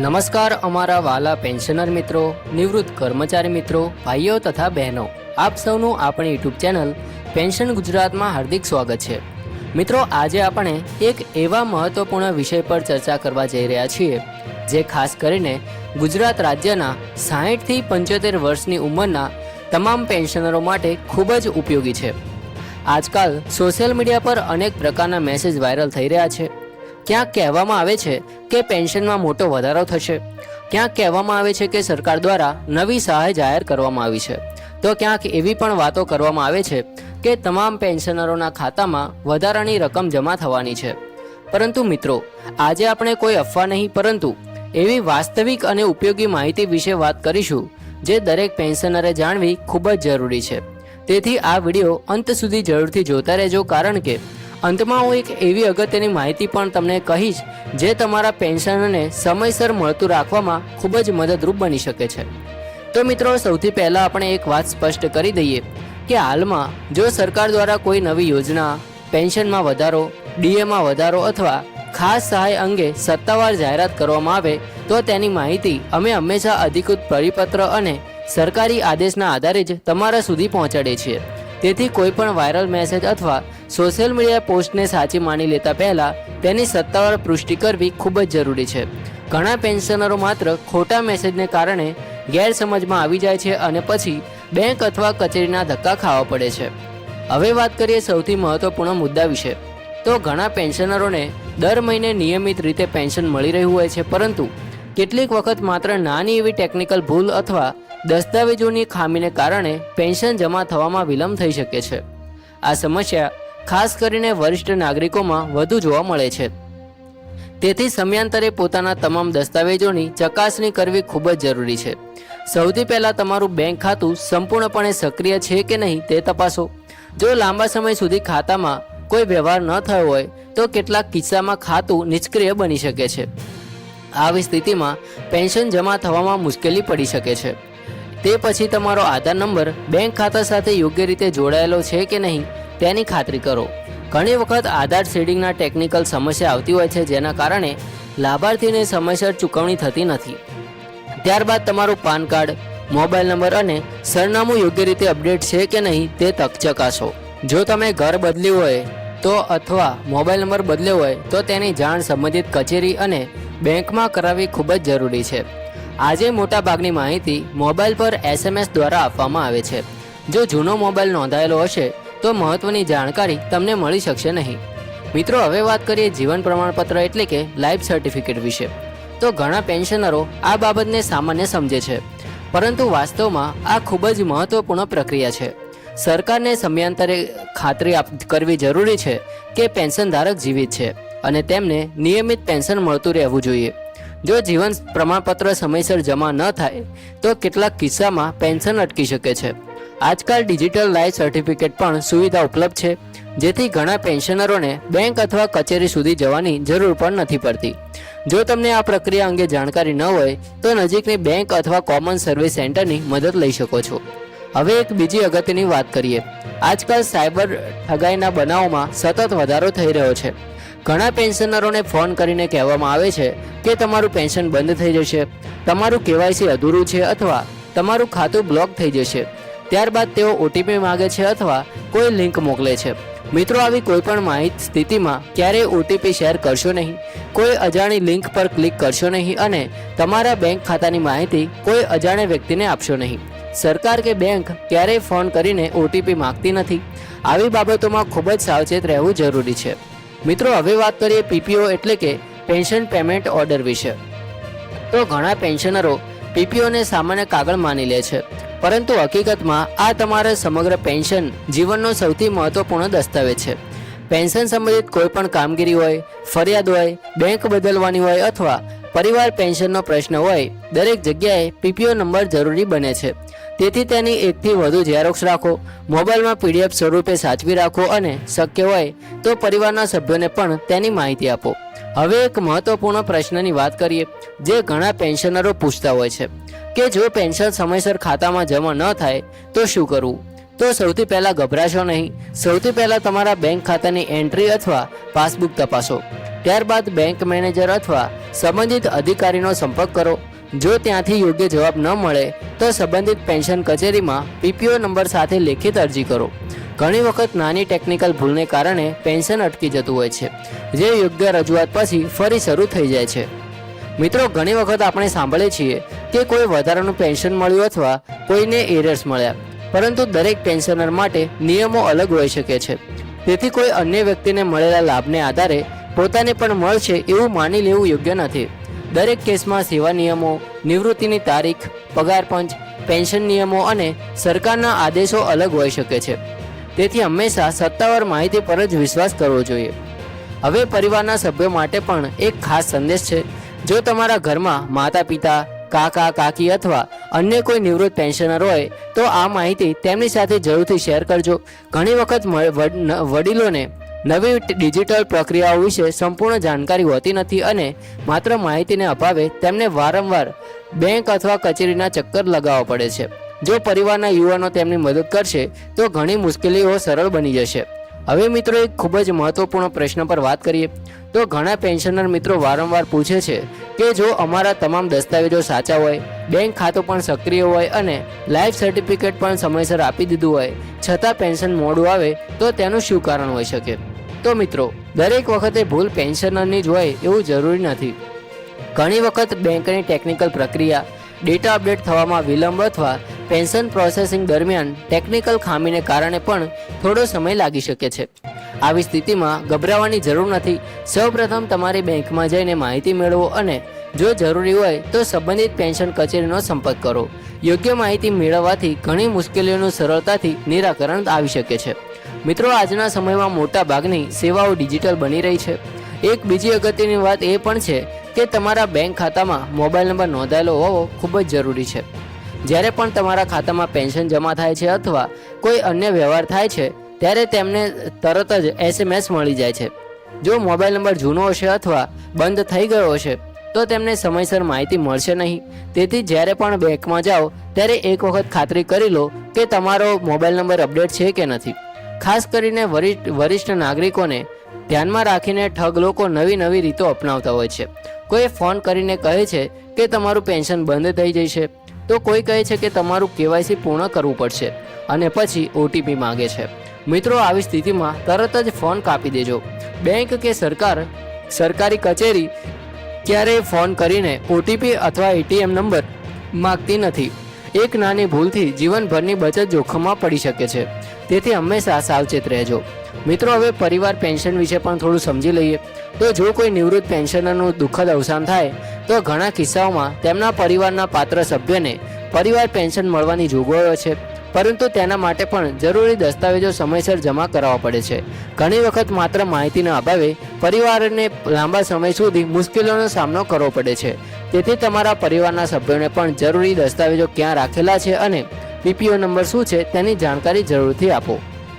નમસ્કાર અમારા વાલા પેન્શનર મિત્રો, નિવૃત્ત કર્મચારી મિત્રો, ભાઈઓ તથા બહેનો, આપ સૌનું આપણી યુટ્યુબ ચેનલ પેન્શન ગુજરાતમાં હાર્દિક સ્વાગત છે। મિત્રો, આજે આપણે એક એવા મહત્વપૂર્ણ વિષય પર ચર્ચા કરવા જઈ રહ્યા છીએ જે ખાસ કરીને ગુજરાત રાજ્યના 60થી 75 વર્ષની ઉંમરના તમામ પેન્શનરો માટે ખૂબ જ ઉપયોગી છે। આજકાલ સોશિયલ મીડિયા પર અનેક પ્રકારના મેસેજ વાયરલ થઈ રહ્યા છે। ક્યાંક કહેવામાં આવે છે કે પેન્શનમાં મોટો વધારો થશે, ક્યાંક કહેવામાં આવે છે કે સરકાર દ્વારા નવી સહાય જાહેર કરવામાં આવી છે, તો ક્યાંક એવી પણ વાતો કરવામાં આવે છે કે તમામ પેન્શનરોના ખાતામાં વધારાની રકમ જમા થવાની છે। પરંતુ મિત્રો, આજે આપણે કોઈ અફવા નહીં પરંતુ એવી વાસ્તવિક અને ઉપયોગી માહિતી વિશે વાત કરીશું જે દરેક પેન્શનરે જાણવી ખૂબ જ જરૂરી છે। તેથી આ વિડીયો અંત સુધી જરૂરથી જોતા રહેજો, કારણ કે અંતમાં હું એક એવી અગત્યની માહિતી પણ તમને કહીશ જે તમારા પેન્શનને સમયસર મળતું રાખવામાં ખૂબ જ મદદરૂપ બની શકે છે। તો મિત્રો, સૌથી પહેલાં આપણે એક વાત સ્પષ્ટ કરી દઈએ કે હાલમાં જો સરકાર દ્વારા કોઈ નવી યોજના, પેન્શનમાં વધારો, ડીએમાં વધારો અથવા ખાસ સહાય અંગે સત્તાવાર જાહેરાત કરવામાં આવે તો તેની માહિતી અમે હંમેશા અધિકૃત પરિપત્ર અને સરકારી આદેશના આધારે જ તમારા સુધી પહોંચાડીએ છીએ। તેથી કોઈ પણ વાયરલ મેસેજ અથવા સોશિયલ મીડિયા પોસ્ટને સાચી માની લેતા પહેલાં તેની સત્તાવાર પુષ્ટિ કરવી ખૂબ જ જરૂરી છે। ઘણા પેન્શનરો માત્ર ખોટા મેસેજને કારણે ગેરસમજમાં આવી જાય છે અને પછી બેંક અથવા કચેરીના ધક્કા ખાવા પડે છે। હવે વાત કરીએ સૌથી મહત્વપૂર્ણ મુદ્દા વિશે। તો ઘણા પેન્શનરોને દર મહિને નિયમિત રીતે પેન્શન મળી રહ્યું હોય છે, પરંતુ કેટલીક વખત માત્ર નાની એવી ટેકનિકલ ભૂલ અથવા દસ્તાવેજોની ખામીને કારણે પેન્શન જમા થવામાં વિલંબ થઈ શકે છે। આ સમસ્યા ખાસ કરીને વરિષ્ઠ નાગરિકોમાં વધુ જોવા મળે છે। તેથી સમયાંતરે પોતાના તમામ દસ્તાવેજોની ચકાસણી કરવી ખૂબ જ જરૂરી છે। સૌથી પહેલાં તમારું બેંક ખાતું સંપૂર્ણપણે સક્રિય છે કે નહીં તે તપાસો। જો લાંબા સમય સુધી ખાતામાં કોઈ વ્યવહાર ન થયો હોય તો કેટલાક કિસ્સામાં ખાતું નિષ્ક્રિય બની શકે છે। આવી સ્થિતિમાં પેન્શન જમા થવામાં મુશ્કેલી પડી શકે છે। તે પછી તમારો આધાર નંબર બેંક ખાતા સાથે યોગ્ય રીતે જોડાયેલો છે કે નહીં તેની ખાતરી કરો। ઘણી વખત આધાર સીડિંગના ટેકનિકલ સમસ્યા આવતી હોય છે, જેના કારણે લાભાર્થીને સમયસર ચૂકવણી થતી નથી। ત્યારબાદ તમારું પાન કાર્ડ, મોબાઈલ નંબર અને સરનામું યોગ્ય રીતે અપડેટ છે કે નહીં તે ચકાસો। જો તમે ઘર બદલ્યું હોય તો અથવા મોબાઈલ નંબર બદલ્યો હોય તો તેની જાણ સંબંધિત કચેરી અને બેંકમાં કરાવવી ખૂબ જ જરૂરી છે। આજે મોટાભાગની માહિતી મોબાઈલ પર SMS દ્વારા આપવામાં આવે છે। જો જૂનો મોબાઈલ નોંધાયેલો હશે તો મહત્વની જાણકારી તમને મળી શકશે નહીં। મિત્રો, હવે વાત કરીએ જીવન પ્રમાણપત્ર એટલે કે લાઈફ સર્ટિફિકેટ વિશે। તો ઘણા પેન્શનરો આ બાબતને સામાન્ય સમજે છે, પરંતુ વાસ્તવમાં આ ખૂબ જ મહત્વપૂર્ણ પ્રક્રિયા છે। સરકારને સમયાંતરે ખાતરી કરવી જરૂરી છે કે પેન્શન ધારક જીવિત છે અને તેમને નિયમિત પેન્શન મળતું રહેવું જોઈએ। જો જીવન પ્રમાણપત્ર સમયસર જમા ન થાય તો કેટલાક કિસ્સામાં પેન્શન અટકી શકે છે। આજકાલ ડિજિટલ લાઈફ સર્ટિફિકેટ પણ સુવિધા ઉપલબ્ધ છે, જેથી ઘણા પેન્શનરોને બેંક અથવા કચેરી સુધી જવાની જરૂર પણ નથી પડતી। જો તમને આ પ્રક્રિયા અંગે જાણકારી ન હોય તો નજીકની બેંક અથવા કોમન સર્વિસ સેન્ટરની મદદ લઈ શકો છો। હવે એક બીજી અગત્યની વાત કરીએ। આજકાલ સાયબર ઠગાઈના બનાવોમાં સતત વધારો થઈ રહ્યો છે। ઘણા પેન્શનરોને ફોન કરીને કહેવામાં આવે છે કે તમારું પેન્શન બંધ થઈ જશે, તમારું KYC અધૂરું છે અથવા તમારું ખાતું બ્લોક થઈ જશે। ત્યારબાદ તેઓ OTP માગે છે અથવા કોઈ લિંક મોકલે છે। મિત્રો, આવી કોઈ પણ સ્થિતિમાં ક્યારેય OTP શેર કરશો નહીં, કોઈ અજાણી લિંક પર ક્લિક કરશો નહીં અને તમારા બેંક ખાતાની માહિતી કોઈ અજાણે વ્યક્તિને આપશો નહીં। સરકાર કે બેંક ક્યારેય ફોન કરીને OTP માગતી નથી। આવી બાબતોમાં ખૂબ જ સાવચેત રહેવું જરૂરી છે। મિત્રો, હવે વાત કરીએ PPO એટલે કે પેન્શન પેમેન્ટ ઓર્ડર વિશે। તો ઘણા પેન્શનરો PPOને સામાન્ય કાગળ માની લે છે, પરંતુ હકીકતમાં આ તમારા સમગ્ર પેન્શન જીવનનો સૌથી મહત્વપૂર્ણ દસ્તાવેજ છે। પેન્શન સંબંધિત કોઈ પણ કામગીરી હોય, ફરિયાદ હોય, બેંક બદલવાની હોય અથવા પરિવાર પેન્શનનો પ્રશ્ન હોય, દરેક જગ્યાએ PPO નંબર જરૂરી બને છે। તેથી તેની એકથી વધુ ઝેરોક્ષ રાખો, મોબાઈલમાં PDF સ્વરૂપે સાચવી રાખો અને શક્ય હોય તો પરિવારના સભ્યોને પણ તેની માહિતી આપો। હવે એક મહત્વપૂર્ણ પ્રશ્નની વાત કરીએ જે ઘણા પેન્શનરો પૂછતા હોય છે કે જો પેન્શન સમયસર ખાતામાં જમા ન થાય તો શું કરવું। તો સૌથી પહેલાં ગભરાશો નહીં। સૌથી પહેલાં તમારા બેંક ખાતાની એન્ટ્રી અથવા પાસબુક તપાસો। ત્યારબાદ બેંક મેનેજર અથવા સંબંધિત અધિકારીનો સંપર્ક કરો. જો ત્યાંથી યોગ્ય જવાબ ન મળે તો સંબંધિત પેન્શન કચેરીમાં પીપીઓ નંબર સાથે લેખિત અરજી કરો. ઘણી વખત નાની ટેકનિકલ ભૂલને કારણે પેન્શન અટકી જતું હોય છે, જે યોગ્ય રજૂઆત પછી ફરી શરૂ થઈ જાય છે. મિત્રો, ઘણી વખત આપણે સાંભળીએ છીએ કે કોઈ વધારાનું પેન્શન મળ્યું અથવા કોઈને એરર્સ મળ્યા, પરંતુ દરેક પેન્શનર માટે નિયમો અલગ હોઈ શકે છે. તેથી કોઈ અન્ય વ્યક્તિને મળેલા લાભને આધારે પોતાને પણ મળશે એવું માની લેવું યોગ્ય નથી. દરેક કેસમાં સેવા નિયમો, નિવૃત્તિની તારીખ, પગાર પંચ, પેન્શન નિયમો અને સરકારના આદેશો અલગ હોઈ શકે છે. તેથી હંમેશા સત્તાવાર માહિતી પર જ વિશ્વાસ કરવો જોઈએ. હવે પરિવારના સભ્યો માટે પણ એક ખાસ સંદેશ છે. જો તમારા ઘરમાં માતા પિતા, કાકા કાકી અથવા અન્ય કોઈ નિવૃત્ત પેન્શનર હોય તો આ માહિતી તેમની સાથે જરૂરથી શેર કરજો. ઘણી વખત વડીલોને નવી ડિજિટલ પ્રક્રિયાઓ વિશે સંપૂર્ણ જાણકારી હોતી નથી અને માત્ર માહિતીને અભાવે તેમને વારંવાર બેંક અથવા કચેરીના ચક્કર લગાવવા પડે છે. જો પરિવારના યુવાનો તેમની મદદ કરશે તો ઘણી મુશ્કેલીઓ સરળ બની જશે. હવે મિત્રો, એક ખૂબ જ મહત્વપૂર્ણ પ્રશ્ન પર વાત કરીએ તો ઘણા પેન્શનર મિત્રો વારંવાર પૂછે છે કે જો અમારા તમામ દસ્તાવેજો સાચા હોય, બેંક ખાતું પણ સક્રિય હોય અને લાઈફ સર્ટિફિકેટ પણ સમયસર આપી દીધું હોય, છતાં પેન્શન મોડું આવે તો તેનું શું કારણ હોઈ શકે? તો મિત્રો, દરેક વખતે ભૂલ પેન્શનરની જ હોય એવું જરૂરી નથી. ઘણી વખત બેંકની ટેકનિકલ પ્રક્રિયા, ડેટા અપડેટ થવામાં વિલંબ અથવા પેન્શન પ્રોસેસિંગ દરમિયાન ટેકનિકલ ખામીને કારણે પણ થોડો સમય લાગી શકે છે. આવી સ્થિતિમાં ગભરાવાની જરૂર નથી. સૌપ્રથમ તમારી બેંકમાં જઈને માહિતી મેળવો અને જો જરૂરી હોય તો સંબંધિત પેન્શન કચેરીનો સંપર્ક કરો. યોગ્ય માહિતી મેળવવાથી ઘણી મુશ્કેલીઓનું સરળતાથી નિરાકરણ આવી શકે છે. મિત્રો, આજના સમયમાં મોટા ભાગની સેવાઓ ડિજિટલ બની રહી છે. એક બીજી અગત્યની વાત એ પણ છે કે તમારા બેંક ખાતામાં મોબાઈલ નંબર નોંધાયેલો હોવો ખૂબ જ જરૂરી છે. જ્યારે પણ તમારા ખાતામાં પેન્શન જમા થાય છે અથવા કોઈ અન્ય વ્યવહાર થાય છે ત્યારે તેમને તરત જ SMS મળી જાય છે. જો મોબાઈલ નંબર જૂનો હશે અથવા બંધ થઈ ગયો હશે તો તેમને સમયસર માહિતી મળશે નહીં. તેથી જ્યારે પણ બેંકમાં જાઓ ત્યારે એક વખત ખાતરી કરી લો કે તમારો મોબાઈલ નંબર અપડેટ છે કે નથી. ખાસ કરીને વરિષ્ઠ નાગરિકોને ધ્યાનમાં રાખીને ઠગ લોકો નવી રીતો અપનાવતા હોય છે. કોઈ ફોન કરીને કહે છે કે તમારું પેન્શન બંધ થઈ જશે, તો કોઈ કહે છે કે તમારું KYC પૂર્ણ કરવું પડશે અને પછી OTP માંગે છે. મિત્રો, આવી સ્થિતિમાં તરત જ ફોન કાપી દેજો. બેંક કે સરકારી કચેરી ક્યારેય ફોન કરીને OTP અથવા ATM નંબર માગતી નથી. એક નાની ભૂલથી જીવનભરની બચત જોખમમાં પડી શકે છે. તેથી હંમેશા સાવચેત રહેજો. મિત્રો, હવે પરિવાર પેન્શન વિશે પણ થોડું સમજી લઈએ. તો જો કોઈ નિવૃત્ત પેન્શનરનું દુઃખદ અવસાન થાય તો ઘણા કિસ્સાઓમાં તેમના પરિવારના પાત્ર સભ્યને પરિવાર પેન્શન મળવાની જોગવાઈઓ છે, પરંતુ તેના માટે પણ જરૂરી દસ્તાવેજો સમયસર જમા કરાવવા પડે છે. ઘણી વખત માત્ર માહિતીના અભાવે પરિવારને લાંબા સમય સુધી મુશ્કેલીઓનો સામનો કરવો પડે છે. તેથી તમારા પરિવારના સભ્યોને પણ જરૂરી દસ્તાવેજો ક્યાં રાખેલા છે અને PPO નંબર શું છે તેની જાણકારી જરૂરથી આપો.